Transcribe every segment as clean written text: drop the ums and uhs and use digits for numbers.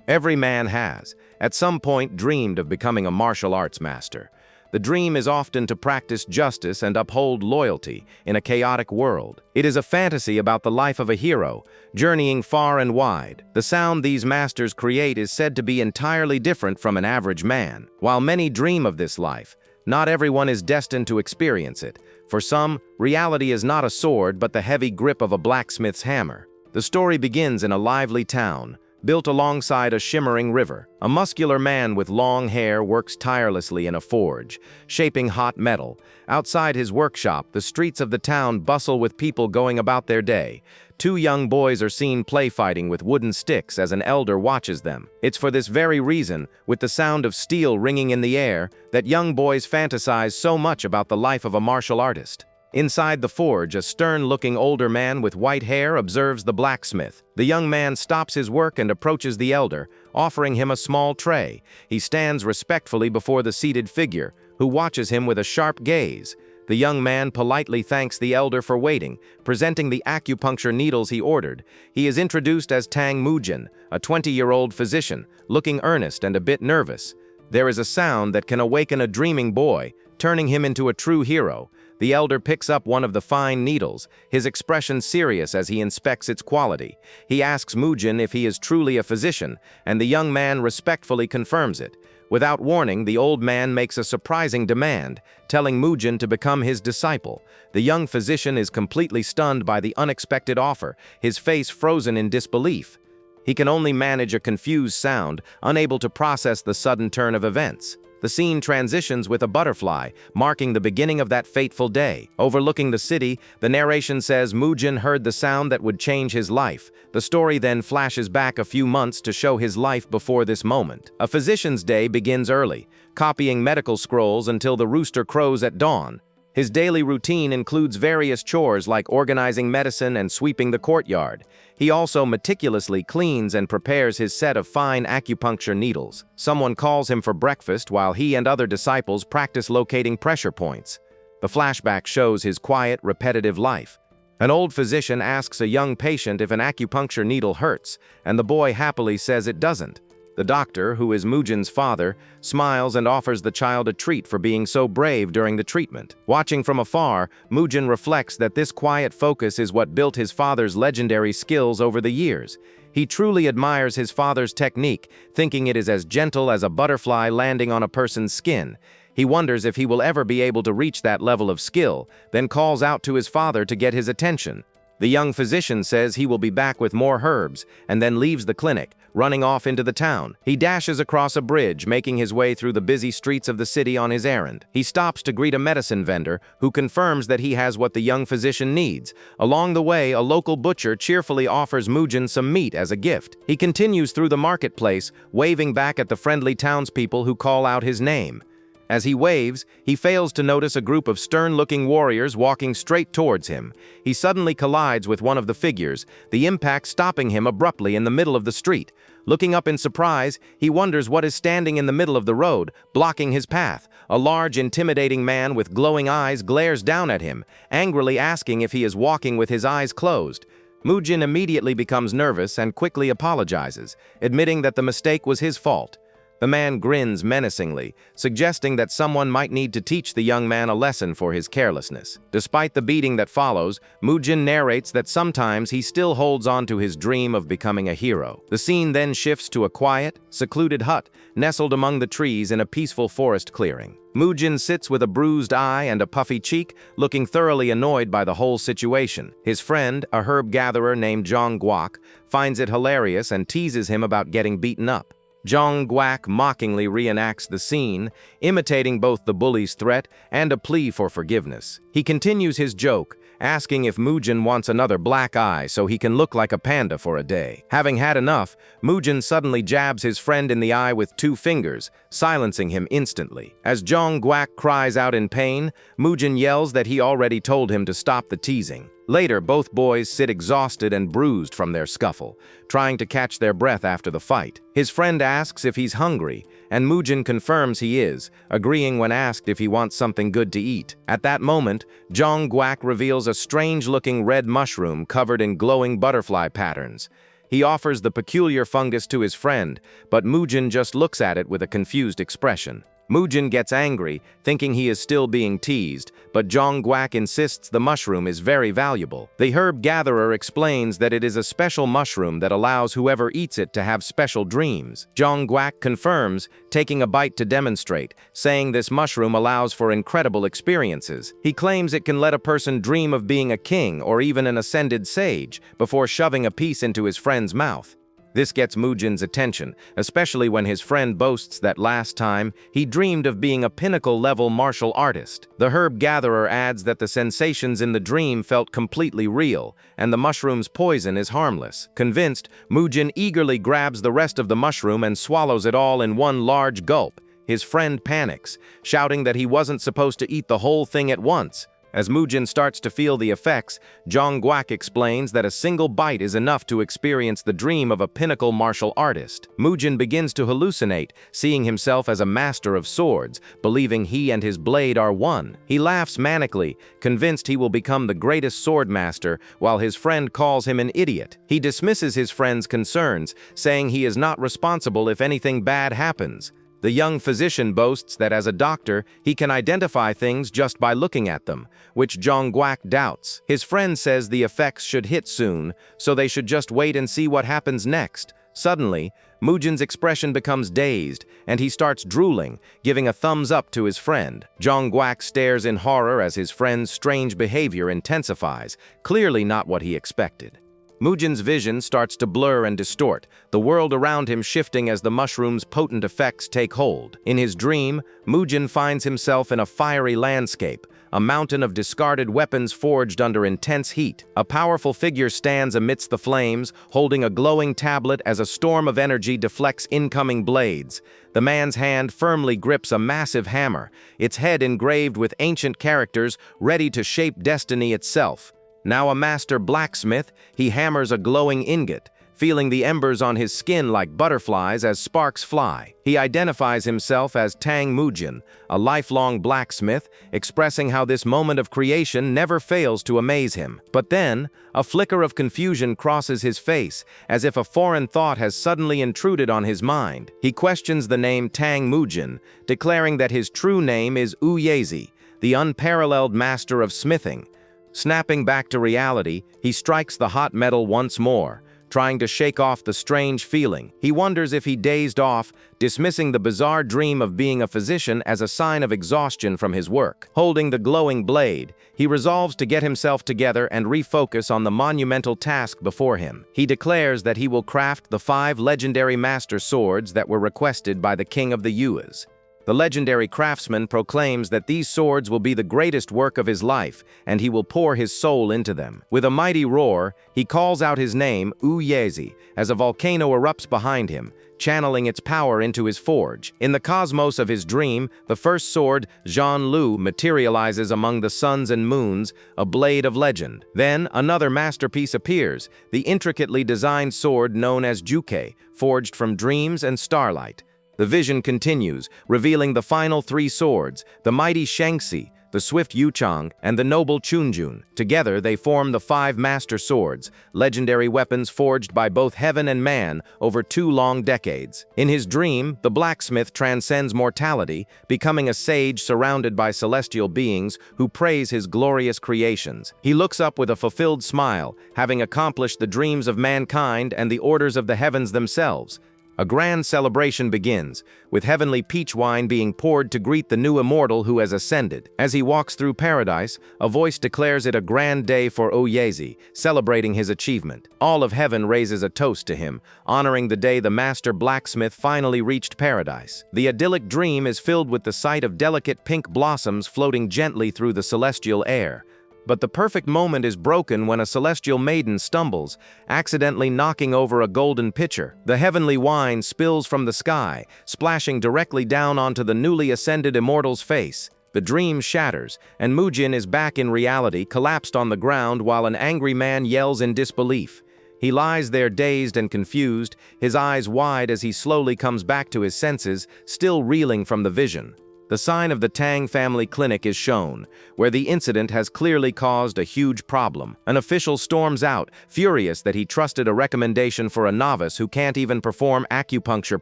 Every man has, at some point, dreamed of becoming a martial arts master. The dream is often to practice justice and uphold loyalty in a chaotic world. It is a fantasy about the life of a hero, journeying far and wide. The sound these masters create is said to be entirely different from an average man. While many dream of this life, not everyone is destined to experience it. For some, reality is not a sword but the heavy grip of a blacksmith's hammer. The story begins in a lively town, built alongside a shimmering river. A muscular man with long hair works tirelessly in a forge, shaping hot metal. Outside his workshop, the streets of the town bustle with people going about their day. Two young boys are seen play-fighting with wooden sticks as an elder watches them. It's for this very reason, with the sound of steel ringing in the air, that young boys fantasize so much about the life of a martial artist. Inside the forge, a stern-looking older man with white hair observes the blacksmith. The young man stops his work and approaches the elder, offering him a small tray. He stands respectfully before the seated figure, who watches him with a sharp gaze. The young man politely thanks the elder for waiting, presenting the acupuncture needles he ordered. He is introduced as Tang, a 20-year-old physician, looking earnest and a bit nervous. There is a sound that can awaken a dreaming boy, turning him into a true hero. The elder picks up one of the fine needles, his expression serious as he inspects its quality. He asks Mujin if he is truly a physician, and the young man respectfully confirms it. Without warning, the old man makes a surprising demand, telling Mujin to become his disciple. The young physician is completely stunned by the unexpected offer, his face frozen in disbelief. He can only manage a confused sound, unable to process the sudden turn of events. The scene transitions with a butterfly, marking the beginning of that fateful day. Overlooking the city, the narration says Mujin heard the sound that would change his life. The story then flashes back a few months to show his life before this moment. A physician's day begins early, copying medical scrolls until the rooster crows at dawn. His daily routine includes various chores like organizing medicine and sweeping the courtyard. He also meticulously cleans and prepares his set of fine acupuncture needles. Someone calls him for breakfast while he and other disciples practice locating pressure points. The flashback shows his quiet, repetitive life. An old physician asks a young patient if an acupuncture needle hurts, and the boy happily says it doesn't. The doctor, who is Mujin's father, smiles and offers the child a treat for being so brave during the treatment. Watching from afar, Mujin reflects that this quiet focus is what built his father's legendary skills over the years. He truly admires his father's technique, thinking it is as gentle as a butterfly landing on a person's skin. He wonders if he will ever be able to reach that level of skill, then calls out to his father to get his attention. The young physician says he will be back with more herbs, and then leaves the clinic, running off into the town. He dashes across a bridge, making his way through the busy streets of the city on his errand. He stops to greet a medicine vendor, who confirms that he has what the young physician needs. Along the way, a local butcher cheerfully offers Mujin some meat as a gift. He continues through the marketplace, waving back at the friendly townspeople who call out his name. As he waves, he fails to notice a group of stern-looking warriors walking straight towards him. He suddenly collides with one of the figures, the impact stopping him abruptly in the middle of the street. Looking up in surprise, he wonders what is standing in the middle of the road, blocking his path. A large, intimidating man with glowing eyes glares down at him, angrily asking if he is walking with his eyes closed. Mujin immediately becomes nervous and quickly apologizes, admitting that the mistake was his fault. The man grins menacingly, suggesting that someone might need to teach the young man a lesson for his carelessness. Despite the beating that follows, Mujin narrates that sometimes he still holds on to his dream of becoming a hero. The scene then shifts to a quiet, secluded hut, nestled among the trees in a peaceful forest clearing. Mujin sits with a bruised eye and a puffy cheek, looking thoroughly annoyed by the whole situation. His friend, a herb gatherer named Zhang Guak, finds it hilarious and teases him about getting beaten up. Zhang Guak mockingly reenacts the scene, imitating both the bully's threat and a plea for forgiveness. He continues his joke, asking if Mujin wants another black eye so he can look like a panda for a day. Having had enough, Mujin suddenly jabs his friend in the eye with 2 fingers, silencing him instantly. As Zhang Guak cries out in pain, Mujin yells that he already told him to stop the teasing. Later, both boys sit exhausted and bruised from their scuffle, trying to catch their breath after the fight. His friend asks if he's hungry, and Mujin confirms he is, agreeing when asked if he wants something good to eat. At that moment, Zhang Guak reveals a strange-looking red mushroom covered in glowing butterfly patterns. He offers the peculiar fungus to his friend, but Mujin just looks at it with a confused expression. Mujin gets angry, thinking he is still being teased, but Jongguak insists the mushroom is very valuable. The herb gatherer explains that it is a special mushroom that allows whoever eats it to have special dreams. Jongguak confirms, taking a bite to demonstrate, saying this mushroom allows for incredible experiences. He claims it can let a person dream of being a king or even an ascended sage, before shoving a piece into his friend's mouth. This gets Mujin's attention, especially when his friend boasts that last time he dreamed of being a pinnacle-level martial artist. The herb gatherer adds that the sensations in the dream felt completely real, and the mushroom's poison is harmless. Convinced, Mujin eagerly grabs the rest of the mushroom and swallows it all in one large gulp. His friend panics, shouting that he wasn't supposed to eat the whole thing at once. As Mujin starts to feel the effects, Jongguak explains that a single bite is enough to experience the dream of a pinnacle martial artist. Mujin begins to hallucinate, seeing himself as a master of swords, believing he and his blade are one. He laughs manically, convinced he will become the greatest sword master, while his friend calls him an idiot. He dismisses his friend's concerns, saying he is not responsible if anything bad happens. The young physician boasts that as a doctor, he can identify things just by looking at them, which Jongguak doubts. His friend says the effects should hit soon, so they should just wait and see what happens next. Suddenly, Mujin's expression becomes dazed, and he starts drooling, giving a thumbs up to his friend. Jongguak stares in horror as his friend's strange behavior intensifies, clearly not what he expected. Mujin's vision starts to blur and distort, the world around him shifting as the mushroom's potent effects take hold. In his dream, Mujin finds himself in a fiery landscape, a mountain of discarded weapons forged under intense heat. A powerful figure stands amidst the flames, holding a glowing tablet as a storm of energy deflects incoming blades. The man's hand firmly grips a massive hammer, its head engraved with ancient characters ready to shape destiny itself. Now a master blacksmith, he hammers a glowing ingot, feeling the embers on his skin like butterflies as sparks fly. He identifies himself as Tang Mujin, a lifelong blacksmith, expressing how this moment of creation never fails to amaze him. But then, a flicker of confusion crosses his face, as if a foreign thought has suddenly intruded on his mind. He questions the name Tang Mujin, declaring that his true name is Uyezi, the unparalleled master of smithing. Snapping back to reality, he strikes the hot metal once more, trying to shake off the strange feeling. He wonders if he dazed off, dismissing the bizarre dream of being a physician as a sign of exhaustion from his work. Holding the glowing blade, he resolves to get himself together and refocus on the monumental task before him. He declares that he will craft the 5 legendary master swords that were requested by the king of the Yuas. The legendary craftsman proclaims that these swords will be the greatest work of his life, and he will pour his soul into them. With a mighty roar, he calls out his name, Uyezi, as a volcano erupts behind him, channeling its power into his forge. In the cosmos of his dream, the first sword, Zhan Lu, materializes among the suns and moons, a blade of legend. Then, another masterpiece appears, the intricately designed sword known as Juke, forged from dreams and starlight. The vision continues, revealing the final 3 swords, the mighty Shangxi, the swift Yuchang, and the noble Chunjun. Together they form the 5 master swords, legendary weapons forged by both heaven and man over 2 long decades. In his dream, the blacksmith transcends mortality, becoming a sage surrounded by celestial beings who praise his glorious creations. He looks up with a fulfilled smile, having accomplished the dreams of mankind and the orders of the heavens themselves. A grand celebration begins, with heavenly peach wine being poured to greet the new immortal who has ascended. As he walks through paradise, a voice declares it a grand day for Uyezi, celebrating his achievement. All of heaven raises a toast to him, honoring the day the master blacksmith finally reached paradise. The idyllic dream is filled with the sight of delicate pink blossoms floating gently through the celestial air. But the perfect moment is broken when a celestial maiden stumbles, accidentally knocking over a golden pitcher. The heavenly wine spills from the sky, splashing directly down onto the newly ascended immortal's face. The dream shatters, and Mujin is back in reality, collapsed on the ground while an angry man yells in disbelief. He lies there dazed and confused, his eyes wide as he slowly comes back to his senses, still reeling from the vision. The sign of the Tang family clinic is shown, where the incident has clearly caused a huge problem. An official storms out, furious that he trusted a recommendation for a novice who can't even perform acupuncture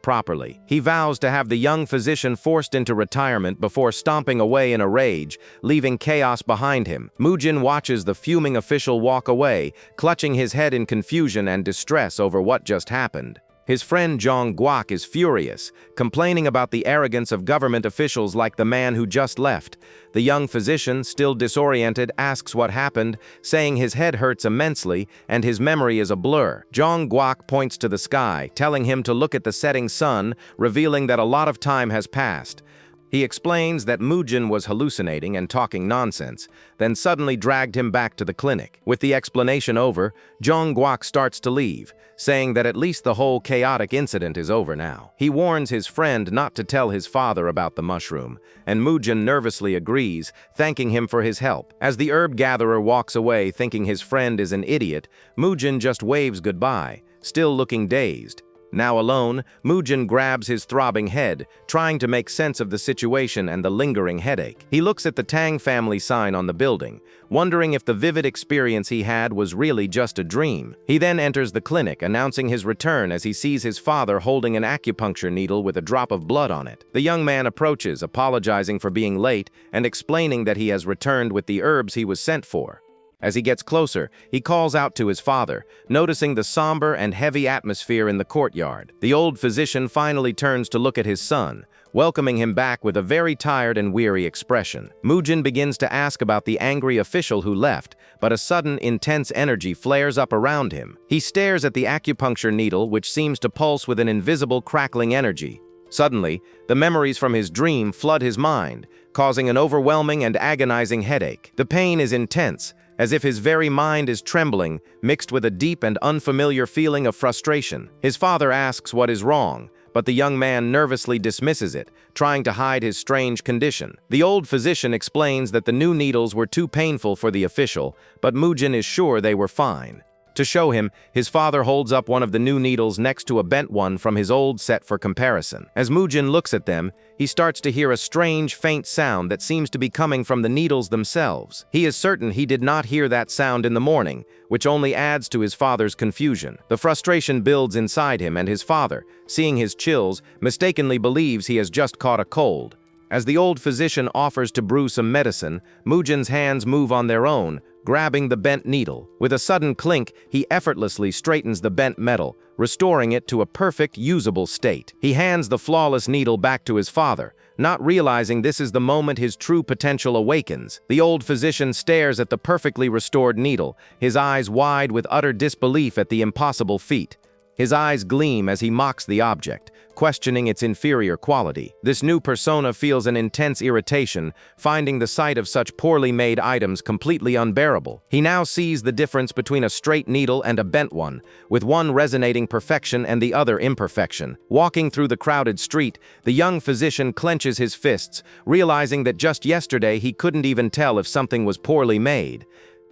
properly. He vows to have the young physician forced into retirement before stomping away in a rage, leaving chaos behind him. Mujin watches the fuming official walk away, clutching his head in confusion and distress over what just happened. His friend Zhang Guok is furious, complaining about the arrogance of government officials like the man who just left. The young physician, still disoriented, asks what happened, saying his head hurts immensely and his memory is a blur. Zhang Guok points to the sky, telling him to look at the setting sun, revealing that a lot of time has passed. He explains that Mujin was hallucinating and talking nonsense, then suddenly dragged him back to the clinic. With the explanation over, Zhang Guok starts to leave, saying that at least the whole chaotic incident is over now. He warns his friend not to tell his father about the mushroom, and Mujin nervously agrees, thanking him for his help. As the herb gatherer walks away thinking his friend is an idiot, Mujin just waves goodbye, still looking dazed. Now alone, Mujin grabs his throbbing head, trying to make sense of the situation and the lingering headache. He looks at the Tang family sign on the building, wondering if the vivid experience he had was really just a dream. He then enters the clinic, announcing his return as he sees his father holding an acupuncture needle with a drop of blood on it. The young man approaches, apologizing for being late and explaining that he has returned with the herbs he was sent for. As he gets closer, he calls out to his father, noticing the somber and heavy atmosphere in the courtyard. The old physician finally turns to look at his son, welcoming him back with a very tired and weary expression. Mujin begins to ask about the angry official who left, but a sudden, intense energy flares up around him. He stares at the acupuncture needle, which seems to pulse with an invisible crackling energy. Suddenly, the memories from his dream flood his mind, causing an overwhelming and agonizing headache. The pain is intense, as if his very mind is trembling, mixed with a deep and unfamiliar feeling of frustration. His father asks what is wrong, but the young man nervously dismisses it, trying to hide his strange condition. The old physician explains that the new needles were too painful for the official, but Mujin is sure they were fine. To show him, his father holds up one of the new needles next to a bent one from his old set for comparison. As Mujin looks at them, he starts to hear a strange, faint sound that seems to be coming from the needles themselves. He is certain he did not hear that sound in the morning, which only adds to his father's confusion. The frustration builds inside him, and his father, seeing his chills, mistakenly believes he has just caught a cold. As the old physician offers to brew some medicine, Mujin's hands move on their own, grabbing the bent needle. With a sudden clink, he effortlessly straightens the bent metal, restoring it to a perfect, usable state. He hands the flawless needle back to his father, not realizing this is the moment his true potential awakens. The old physician stares at the perfectly restored needle, his eyes wide with utter disbelief at the impossible feat. His eyes gleam as he mocks the object, questioning its inferior quality. This new persona feels an intense irritation, finding the sight of such poorly made items completely unbearable. He now sees the difference between a straight needle and a bent one, with one resonating perfection and the other imperfection. Walking through the crowded street, the young physician clenches his fists, realizing that just yesterday he couldn't even tell if something was poorly made.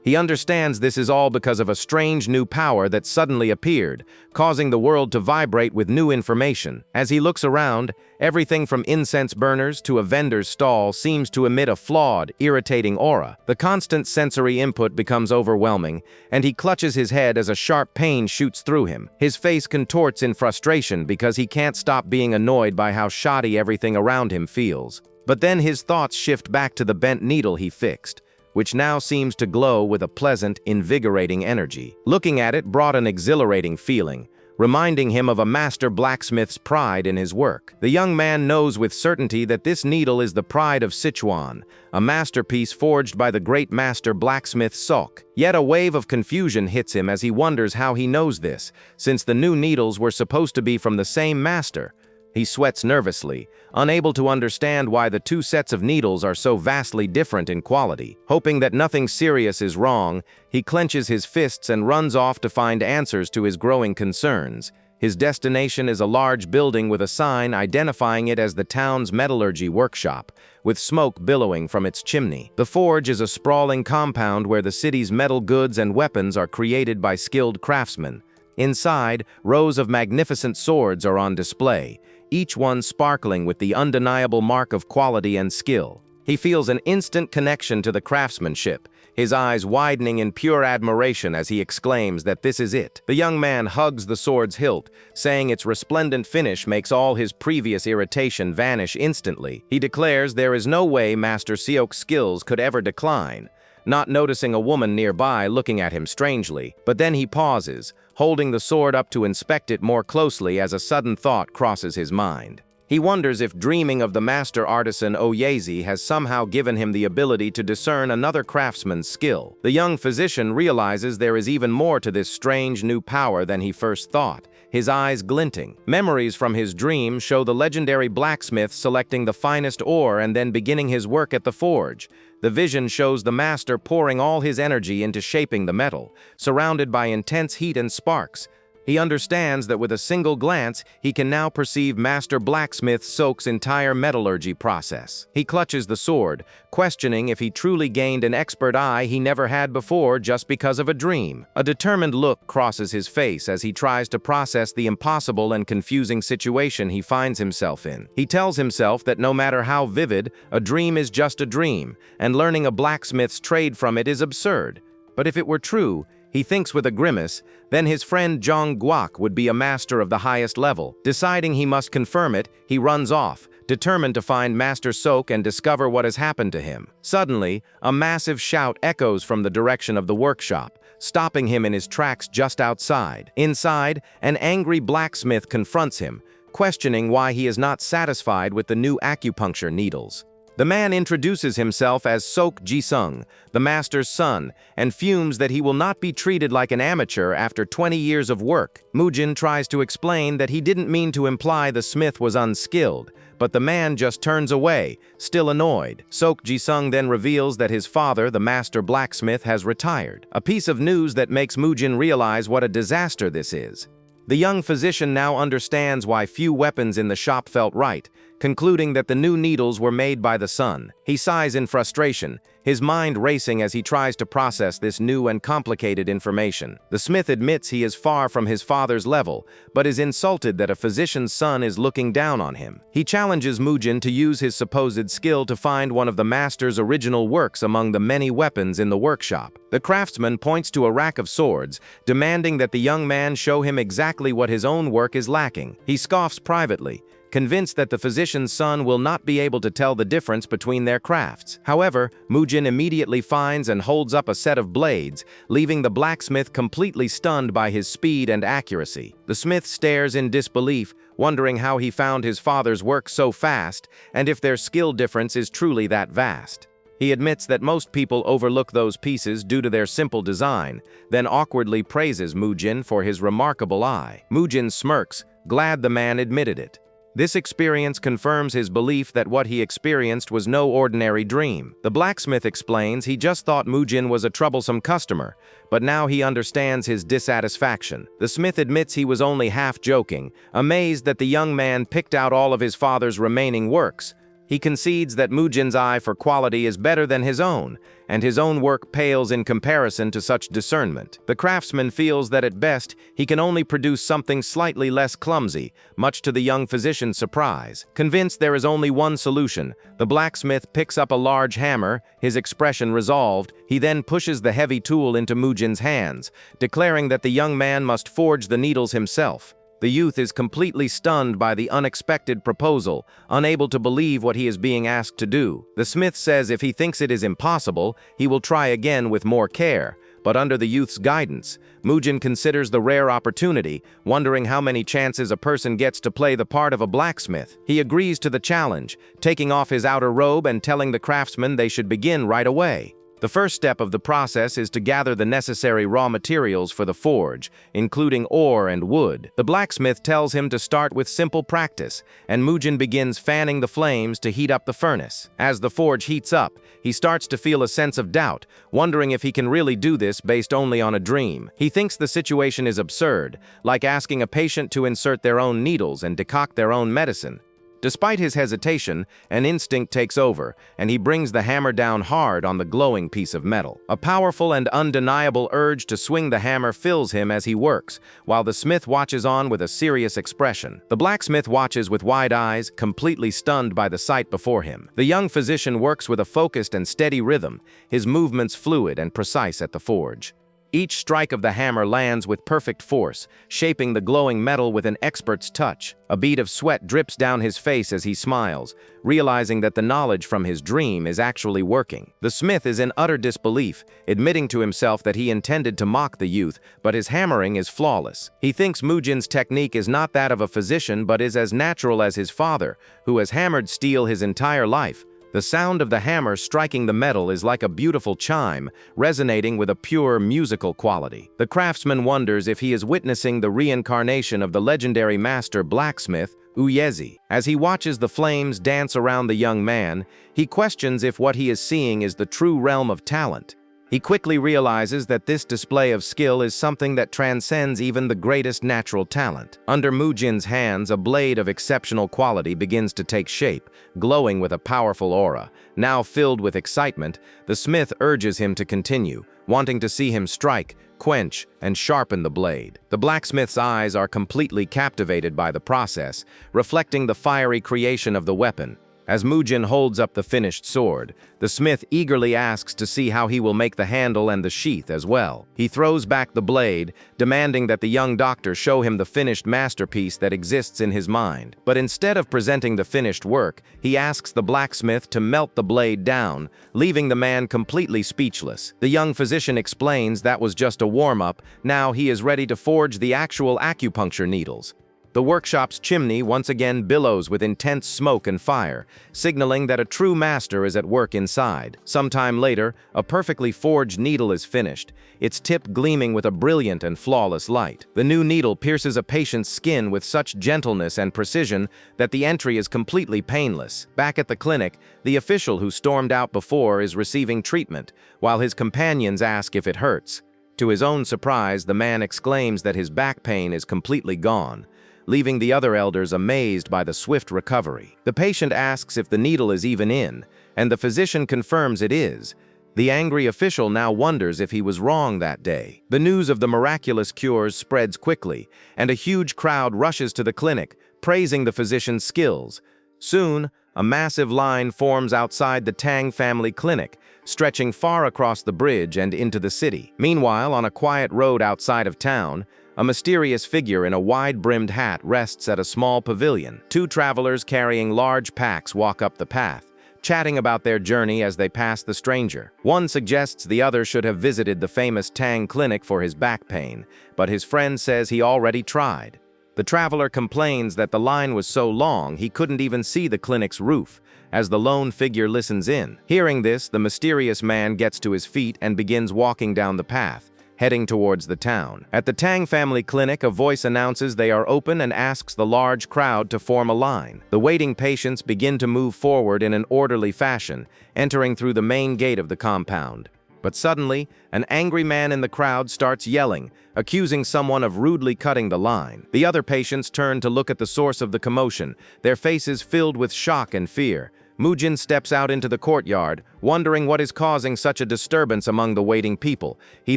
He understands this is all because of a strange new power that suddenly appeared, causing the world to vibrate with new information. As he looks around, everything from incense burners to a vendor's stall seems to emit a flawed, irritating aura. The constant sensory input becomes overwhelming, and he clutches his head as a sharp pain shoots through him. His face contorts in frustration because he can't stop being annoyed by how shoddy everything around him feels. But then his thoughts shift back to the bent needle he fixed, which now seems to glow with a pleasant, invigorating energy. Looking at it brought an exhilarating feeling, reminding him of a master blacksmith's pride in his work. The young man knows with certainty that this needle is the pride of Sichuan, a masterpiece forged by the great master blacksmith Sok. Yet a wave of confusion hits him as he wonders how he knows this, since the new needles were supposed to be from the same master. He sweats nervously, unable to understand why the two sets of needles are so vastly different in quality. Hoping that nothing serious is wrong, he clenches his fists and runs off to find answers to his growing concerns. His destination is a large building with a sign identifying it as the town's metallurgy workshop, with smoke billowing from its chimney. The forge is a sprawling compound where the city's metal goods and weapons are created by skilled craftsmen. Inside, rows of magnificent swords are on display, each one sparkling with the undeniable mark of quality and skill. He feels an instant connection to the craftsmanship, his eyes widening in pure admiration as he exclaims that this is it. The young man hugs the sword's hilt, saying its resplendent finish makes all his previous irritation vanish instantly. He declares there is no way Master Seok's skills could ever decline, not noticing a woman nearby looking at him strangely. But then he pauses, holding the sword up to inspect it more closely as a sudden thought crosses his mind. He wonders if dreaming of the master artisan Oyezi has somehow given him the ability to discern another craftsman's skill. The young physician realizes there is even more to this strange new power than he first thought, his eyes glinting. Memories from his dream show the legendary blacksmith selecting the finest ore and then beginning his work at the forge. The vision shows the master pouring all his energy into shaping the metal, surrounded by intense heat and sparks. He understands that with a single glance, he can now perceive Master Blacksmith Seok's entire metallurgy process. He clutches the sword, questioning if he truly gained an expert eye he never had before just because of a dream. A determined look crosses his face as he tries to process the impossible and confusing situation he finds himself in. He tells himself that no matter how vivid, a dream is just a dream, and learning a blacksmith's trade from it is absurd. But if it were true, he thinks with a grimace, then his friend Jong Guak would be a master of the highest level. Deciding he must confirm it, he runs off, determined to find Master Seok and discover what has happened to him. Suddenly, a massive shout echoes from the direction of the workshop, stopping him in his tracks just outside. Inside, an angry blacksmith confronts him, questioning why he is not satisfied with the new acupuncture needles. The man introduces himself as Seok Ji-sung, the master's son, and fumes that he will not be treated like an amateur after 20 years of work. Mujin tries to explain that he didn't mean to imply the smith was unskilled, but the man just turns away, still annoyed. Seok Ji-sung then reveals that his father, the master blacksmith, has retired, a piece of news that makes Mujin realize what a disaster this is. The young physician now understands why few weapons in the shop felt right, concluding that the new needles were made by the son. He sighs in frustration, his mind racing as he tries to process this new and complicated information. The smith admits he is far from his father's level, but is insulted that a physician's son is looking down on him. He challenges Mujin to use his supposed skill to find one of the master's original works among the many weapons in the workshop. The craftsman points to a rack of swords, demanding that the young man show him exactly what his own work is lacking. He scoffs privately, convinced that the physician's son will not be able to tell the difference between their crafts. However, Mujin immediately finds and holds up a set of blades, leaving the blacksmith completely stunned by his speed and accuracy. The smith stares in disbelief, wondering how he found his father's work so fast, and if their skill difference is truly that vast. He admits that most people overlook those pieces due to their simple design, then awkwardly praises Mujin for his remarkable eye. Mujin smirks, glad the man admitted it. This experience confirms his belief that what he experienced was no ordinary dream. The blacksmith explains he just thought Mujin was a troublesome customer, but now he understands his dissatisfaction. The smith admits he was only half joking, amazed that the young man picked out all of his father's remaining works. He concedes that Mujin's eye for quality is better than his own, and his own work pales in comparison to such discernment. The craftsman feels that at best, he can only produce something slightly less clumsy, much to the young physician's surprise. Convinced there is only one solution, the blacksmith picks up a large hammer, his expression resolved. He then pushes the heavy tool into Mujin's hands, declaring that the young man must forge the needles himself. The youth is completely stunned by the unexpected proposal, unable to believe what he is being asked to do. The smith says if he thinks it is impossible, he will try again with more care, but under the youth's guidance, Mujin considers the rare opportunity, wondering how many chances a person gets to play the part of a blacksmith. He agrees to the challenge, taking off his outer robe and telling the craftsmen they should begin right away. The first step of the process is to gather the necessary raw materials for the forge, including ore and wood. The blacksmith tells him to start with simple practice, and Mujin begins fanning the flames to heat up the furnace. As the forge heats up, he starts to feel a sense of doubt, wondering if he can really do this based only on a dream. He thinks the situation is absurd, like asking a patient to insert their own needles and decoct their own medicine. Despite his hesitation, an instinct takes over, and he brings the hammer down hard on the glowing piece of metal. A powerful and undeniable urge to swing the hammer fills him as he works, while the smith watches on with a serious expression. The blacksmith watches with wide eyes, completely stunned by the sight before him. The young physician works with a focused and steady rhythm, his movements fluid and precise at the forge. Each strike of the hammer lands with perfect force, shaping the glowing metal with an expert's touch. A bead of sweat drips down his face as he smiles, realizing that the knowledge from his dream is actually working. The smith is in utter disbelief, admitting to himself that he intended to mock the youth, but his hammering is flawless. He thinks Mujin's technique is not that of a physician but is as natural as his father, who has hammered steel his entire life. The sound of the hammer striking the metal is like a beautiful chime, resonating with a pure musical quality. The craftsman wonders if he is witnessing the reincarnation of the legendary master blacksmith, Uyezi. As he watches the flames dance around the young man, he questions if what he is seeing is the true realm of talent. He quickly realizes that this display of skill is something that transcends even the greatest natural talent. Under Mujin's hands, a blade of exceptional quality begins to take shape, glowing with a powerful aura. Now filled with excitement, the smith urges him to continue, wanting to see him strike, quench, and sharpen the blade. The blacksmith's eyes are completely captivated by the process, reflecting the fiery creation of the weapon. As Mujin holds up the finished sword, the smith eagerly asks to see how he will make the handle and the sheath as well. He throws back the blade, demanding that the young doctor show him the finished masterpiece that exists in his mind. But instead of presenting the finished work, he asks the blacksmith to melt the blade down, leaving the man completely speechless. The young physician explains that was just a warm-up, now he is ready to forge the actual acupuncture needles. The workshop's chimney once again billows with intense smoke and fire, signaling that a true master is at work inside. Sometime later, a perfectly forged needle is finished, its tip gleaming with a brilliant and flawless light. The new needle pierces a patient's skin with such gentleness and precision that the entry is completely painless. Back at the clinic, the official who stormed out before is receiving treatment, while his companions ask if it hurts. To his own surprise, the man exclaims that his back pain is completely gone, leaving the other elders amazed by the swift recovery. The patient asks if the needle is even in, and the physician confirms it is. The angry official now wonders if he was wrong that day. The news of the miraculous cures spreads quickly, and a huge crowd rushes to the clinic, praising the physician's skills. Soon, a massive line forms outside the Tang family clinic, stretching far across the bridge and into the city. Meanwhile, on a quiet road outside of town, a mysterious figure in a wide-brimmed hat rests at a small pavilion. Two travelers carrying large packs walk up the path, chatting about their journey as they pass the stranger. One suggests the other should have visited the famous Tang clinic for his back pain, but his friend says he already tried. The traveler complains that the line was so long he couldn't even see the clinic's roof, as the lone figure listens in. Hearing this, the mysterious man gets to his feet and begins walking down the path, heading towards the town. At the Tang family clinic, a voice announces they are open and asks the large crowd to form a line. The waiting patients begin to move forward in an orderly fashion, entering through the main gate of the compound. But suddenly, an angry man in the crowd starts yelling, accusing someone of rudely cutting the line. The other patients turn to look at the source of the commotion, their faces filled with shock and fear. Mujin steps out into the courtyard, wondering what is causing such a disturbance among the waiting people. He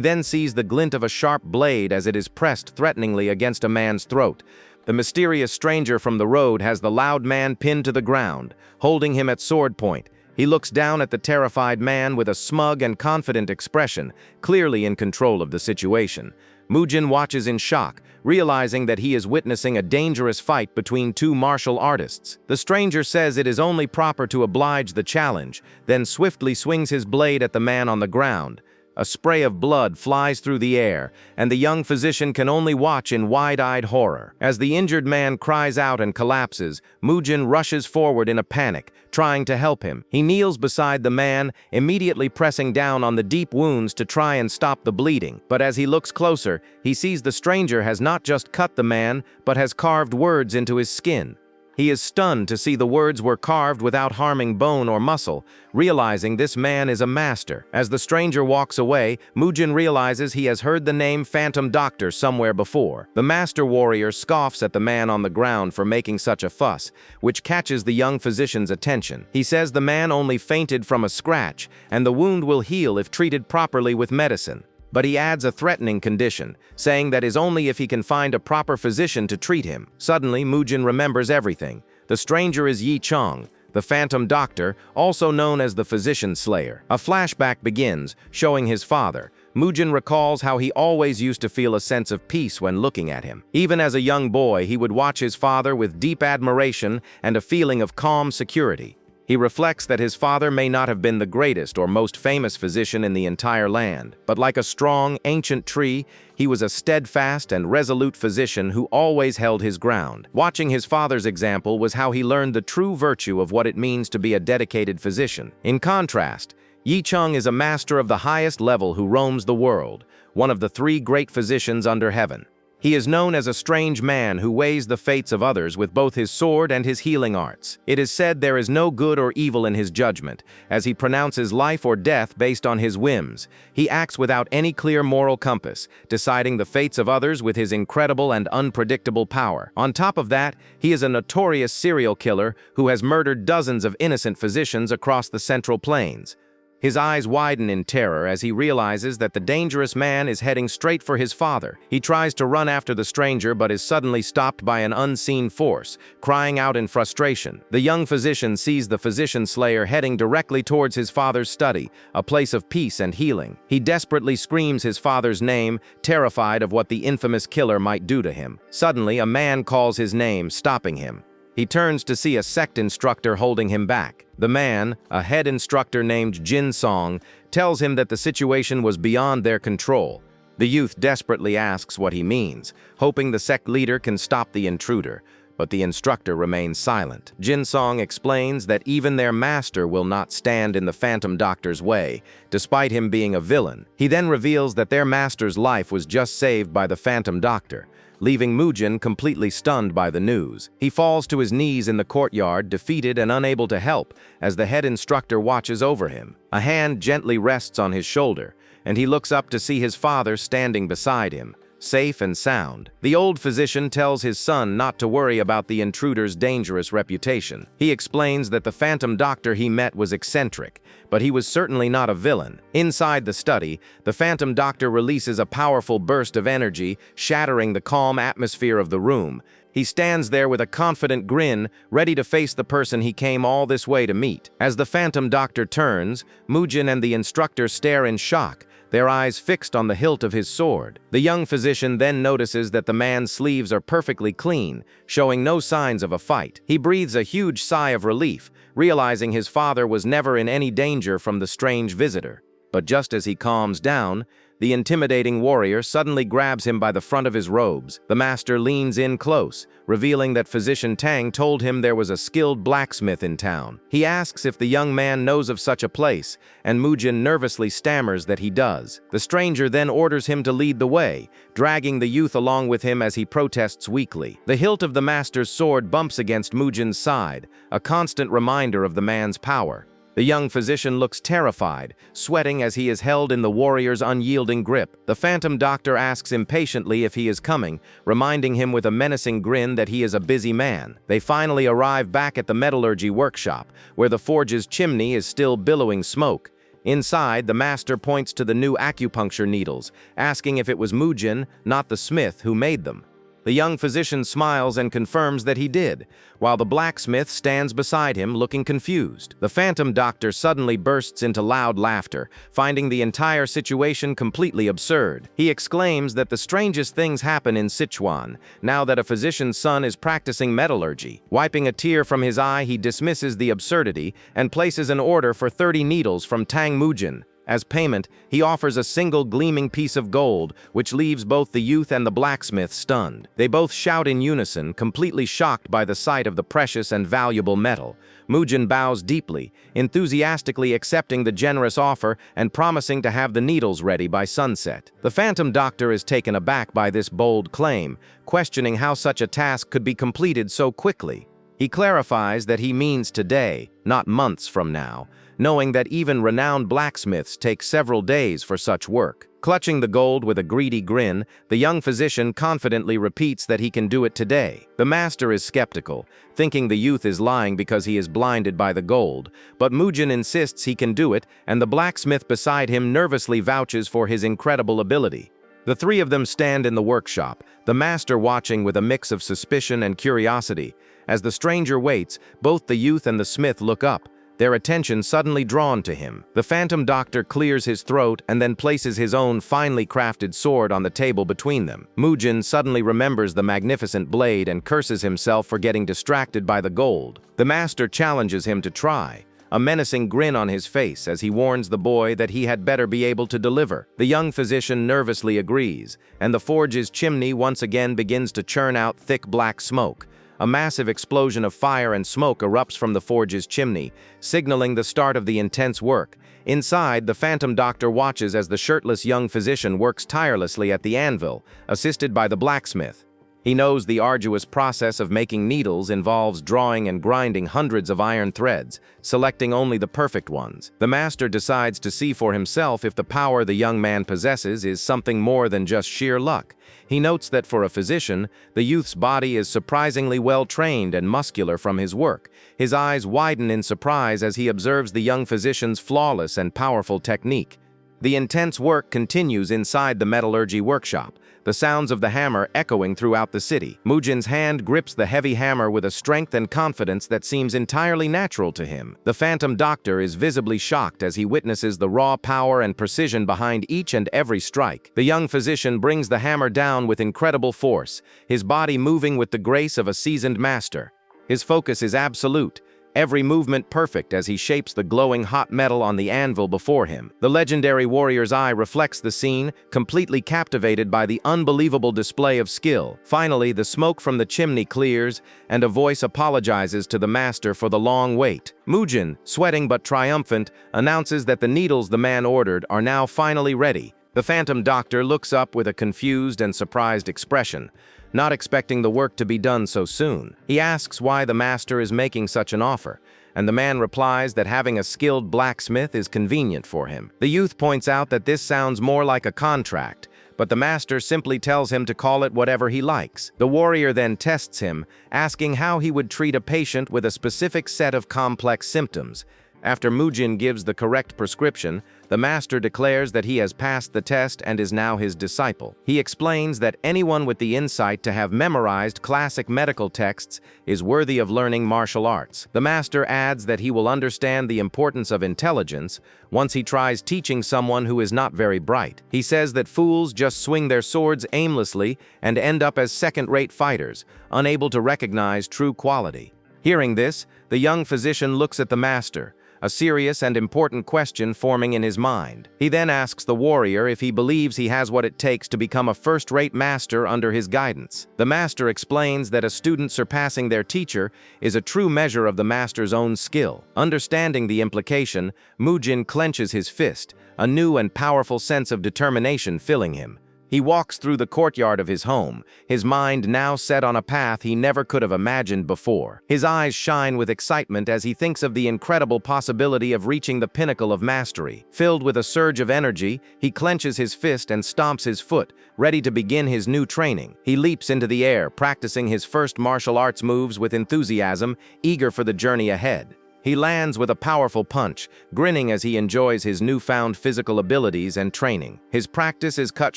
then sees the glint of a sharp blade as it is pressed threateningly against a man's throat. The mysterious stranger from the road has the loud man pinned to the ground, holding him at sword point. He looks down at the terrified man with a smug and confident expression, clearly in control of the situation. Mujin watches in shock, realizing that he is witnessing a dangerous fight between two martial artists. The stranger says it is only proper to oblige the challenge, then swiftly swings his blade at the man on the ground. A spray of blood flies through the air, and the young physician can only watch in wide-eyed horror. As the injured man cries out and collapses, Mujin rushes forward in a panic, trying to help him. He kneels beside the man, immediately pressing down on the deep wounds to try and stop the bleeding. But as he looks closer, he sees the stranger has not just cut the man, but has carved words into his skin. He is stunned to see the words were carved without harming bone or muscle, realizing this man is a master. As the stranger walks away, Mujin realizes he has heard the name Phantom Doctor somewhere before. The master warrior scoffs at the man on the ground for making such a fuss, which catches the young physician's attention. He says the man only fainted from a scratch, and the wound will heal if treated properly with medicine. But he adds a threatening condition, saying that is only if he can find a proper physician to treat him. Suddenly, Mujin remembers everything. The stranger is Yi Chong, the Phantom Doctor, also known as the Physician Slayer. A flashback begins, showing his father. Mujin recalls how he always used to feel a sense of peace when looking at him. Even as a young boy, he would watch his father with deep admiration and a feeling of calm security. He reflects that his father may not have been the greatest or most famous physician in the entire land, but like a strong, ancient tree, he was a steadfast and resolute physician who always held his ground. Watching his father's example was how he learned the true virtue of what it means to be a dedicated physician. In contrast, Yi Chong is a master of the highest level who roams the world, one of the three great physicians under heaven. He is known as a strange man who weighs the fates of others with both his sword and his healing arts. It is said there is no good or evil in his judgment, as he pronounces life or death based on his whims. He acts without any clear moral compass, deciding the fates of others with his incredible and unpredictable power. On top of that, he is a notorious serial killer who has murdered dozens of innocent physicians across the Central Plains. His eyes widen in terror as he realizes that the dangerous man is heading straight for his father. He tries to run after the stranger but is suddenly stopped by an unseen force, crying out in frustration. The young physician sees the physician slayer heading directly towards his father's study, a place of peace and healing. He desperately screams his father's name, terrified of what the infamous killer might do to him. Suddenly, a man calls his name, stopping him. He turns to see a sect instructor holding him back. The man, a head instructor named Jin Song, tells him that the situation was beyond their control. The youth desperately asks what he means, hoping the sect leader can stop the intruder, but the instructor remains silent. Jin Song explains that even their master will not stand in the Phantom Doctor's way, despite him being a villain. He then reveals that their master's life was just saved by the Phantom Doctor, leaving Mujin completely stunned by the news. He falls to his knees in the courtyard, defeated and unable to help, as the head instructor watches over him. A hand gently rests on his shoulder, and he looks up to see his father standing beside him, safe and sound. The old physician tells his son not to worry about the intruder's dangerous reputation. He explains that the Phantom Doctor he met was eccentric, but he was certainly not a villain. Inside the study, the Phantom Doctor releases a powerful burst of energy, shattering the calm atmosphere of the room. He stands there with a confident grin, ready to face the person he came all this way to meet. As the Phantom Doctor turns, Mujin and the instructor stare in shock, their eyes fixed on the hilt of his sword. The young physician then notices that the man's sleeves are perfectly clean, showing no signs of a fight. He breathes a huge sigh of relief, realizing his father was never in any danger from the strange visitor. But just as he calms down, the intimidating warrior suddenly grabs him by the front of his robes. The master leans in close, revealing that physician Tang told him there was a skilled blacksmith in town. He asks if the young man knows of such a place, and Mujin nervously stammers that he does. The stranger then orders him to lead the way, dragging the youth along with him as he protests weakly. The hilt of the master's sword bumps against Mujin's side, a constant reminder of the man's power. The young physician looks terrified, sweating as he is held in the warrior's unyielding grip. The Phantom Doctor asks impatiently if he is coming, reminding him with a menacing grin that he is a busy man. They finally arrive back at the metallurgy workshop, where the forge's chimney is still billowing smoke. Inside, the master points to the new acupuncture needles, asking if it was Mujin, not the smith, who made them. The young physician smiles and confirms that he did, while the blacksmith stands beside him looking confused. The Phantom Doctor suddenly bursts into loud laughter, finding the entire situation completely absurd. He exclaims that the strangest things happen in Sichuan, now that a physician's son is practicing metallurgy. Wiping a tear from his eye, he dismisses the absurdity and places an order for 30 needles from Tang Mujin. As payment, he offers a single gleaming piece of gold, which leaves both the youth and the blacksmith stunned. They both shout in unison, completely shocked by the sight of the precious and valuable metal. Mujin bows deeply, enthusiastically accepting the generous offer and promising to have the needles ready by sunset. The Phantom Doctor is taken aback by this bold claim, questioning how such a task could be completed so quickly. He clarifies that he means today, not months from now, knowing that even renowned blacksmiths take several days for such work. Clutching the gold with a greedy grin, the young physician confidently repeats that he can do it today. The master is skeptical, thinking the youth is lying because he is blinded by the gold, but Mujin insists he can do it, and the blacksmith beside him nervously vouches for his incredible ability. The three of them stand in the workshop, the master watching with a mix of suspicion and curiosity. As the stranger waits, both the youth and the smith look up, their attention suddenly drawn to him. The phantom doctor clears his throat and then places his own finely crafted sword on the table between them. Mujin suddenly remembers the magnificent blade and curses himself for getting distracted by the gold. The master challenges him to try, a menacing grin on his face as he warns the boy that he had better be able to deliver. The young physician nervously agrees, and the forge's chimney once again begins to churn out thick black smoke. A massive explosion of fire and smoke erupts from the forge's chimney, signaling the start of the intense work. Inside, the phantom doctor watches as the shirtless young physician works tirelessly at the anvil, assisted by the blacksmith. He knows the arduous process of making needles involves drawing and grinding hundreds of iron threads, selecting only the perfect ones. The master decides to see for himself if the power the young man possesses is something more than just sheer luck. He notes that for a physician, the youth's body is surprisingly well trained and muscular from his work. His eyes widen in surprise as he observes the young physician's flawless and powerful technique. The intense work continues inside the metallurgy workshop, the sounds of the hammer echoing throughout the city. Mujin's hand grips the heavy hammer with a strength and confidence that seems entirely natural to him. The phantom doctor is visibly shocked as he witnesses the raw power and precision behind each and every strike. The young physician brings the hammer down with incredible force, his body moving with the grace of a seasoned master. His focus is absolute, every movement perfect as he shapes the glowing hot metal on the anvil before him. The legendary warrior's eye reflects the scene, completely captivated by the unbelievable display of skill. Finally, the smoke from the chimney clears, and a voice apologizes to the master for the long wait. Mujin, sweating but triumphant, announces that the needles the man ordered are now finally ready. The phantom doctor looks up with a confused and surprised expression, not expecting the work to be done so soon. He asks why the master is making such an offer, and the man replies that having a skilled blacksmith is convenient for him. The youth points out that this sounds more like a contract, but the master simply tells him to call it whatever he likes. The warrior then tests him, asking how he would treat a patient with a specific set of complex symptoms. After Mujin gives the correct prescription, the master declares that he has passed the test and is now his disciple. He explains that anyone with the insight to have memorized classic medical texts is worthy of learning martial arts. The master adds that he will understand the importance of intelligence once he tries teaching someone who is not very bright. He says that fools just swing their swords aimlessly and end up as second-rate fighters, unable to recognize true quality. Hearing this, the young physician looks at the master, a serious and important question forming in his mind. He then asks the warrior if he believes he has what it takes to become a first-rate master under his guidance. The master explains that a student surpassing their teacher is a true measure of the master's own skill. Understanding the implication, Mujin clenches his fist, a new and powerful sense of determination filling him. He walks through the courtyard of his home, his mind now set on a path he never could have imagined before. His eyes shine with excitement as he thinks of the incredible possibility of reaching the pinnacle of mastery. Filled with a surge of energy, he clenches his fist and stomps his foot, ready to begin his new training. He leaps into the air, practicing his first martial arts moves with enthusiasm, eager for the journey ahead. He lands with a powerful punch, grinning as he enjoys his newfound physical abilities and training. His practice is cut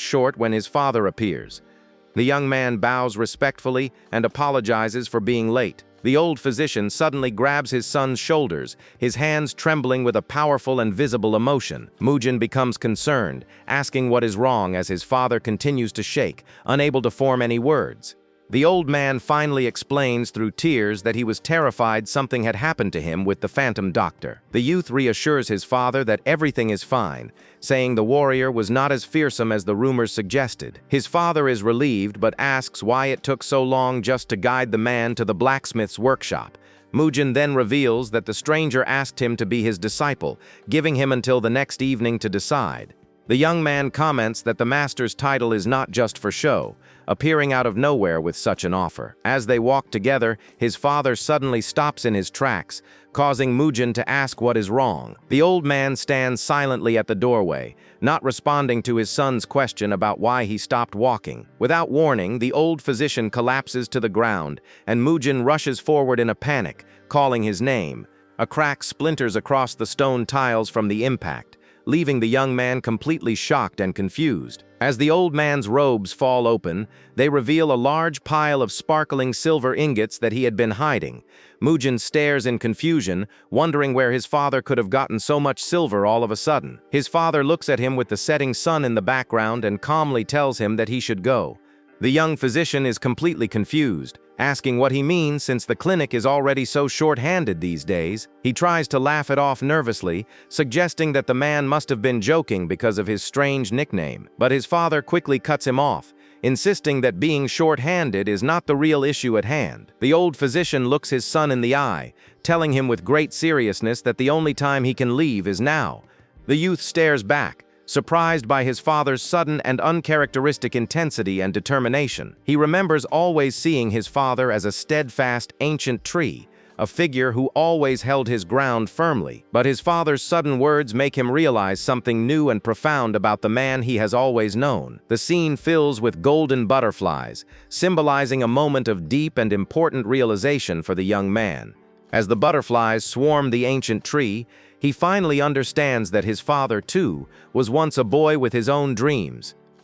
short when his father appears. The young man bows respectfully and apologizes for being late. The old physician suddenly grabs his son's shoulders, his hands trembling with a powerful and visible emotion. Mujin becomes concerned, asking what is wrong as his father continues to shake, unable to form any words. The old man finally explains through tears that he was terrified something had happened to him with the phantom doctor. The youth reassures his father that everything is fine, saying the warrior was not as fearsome as the rumors suggested. His father is relieved but asks why it took so long just to guide the man to the blacksmith's workshop. Mujin then reveals that the stranger asked him to be his disciple, giving him until the next evening to decide. The young man comments that the master's title is not just for show, appearing out of nowhere with such an offer. As they walk together, his father suddenly stops in his tracks, causing Mujin to ask what is wrong. The old man stands silently at the doorway, not responding to his son's question about why he stopped walking. Without warning, the old physician collapses to the ground, and Mujin rushes forward in a panic, calling his name. A crack splinters across the stone tiles from the impact, leaving the young man completely shocked and confused. As the old man's robes fall open, they reveal a large pile of sparkling silver ingots that he had been hiding. Mujin stares in confusion, wondering where his father could have gotten so much silver all of a sudden. His father looks at him with the setting sun in the background and calmly tells him that he should go. The young physician is completely confused, asking what he means since the clinic is already so short-handed these days. He tries to laugh it off nervously, suggesting that the man must have been joking because of his strange nickname. But his father quickly cuts him off, insisting that being short-handed is not the real issue at hand. The old physician looks his son in the eye, telling him with great seriousness that the only time he can leave is now. The youth stares back, surprised by his father's sudden and uncharacteristic intensity and determination. He remembers always seeing his father as a steadfast, ancient tree, a figure who always held his ground firmly. But his father's sudden words make him realize something new and profound about the man he has always known. The scene fills with golden butterflies, symbolizing a moment of deep and important realization for the young man. As the butterflies swarm the ancient tree, he finally understands that his father, too, was once a boy with his own dreams.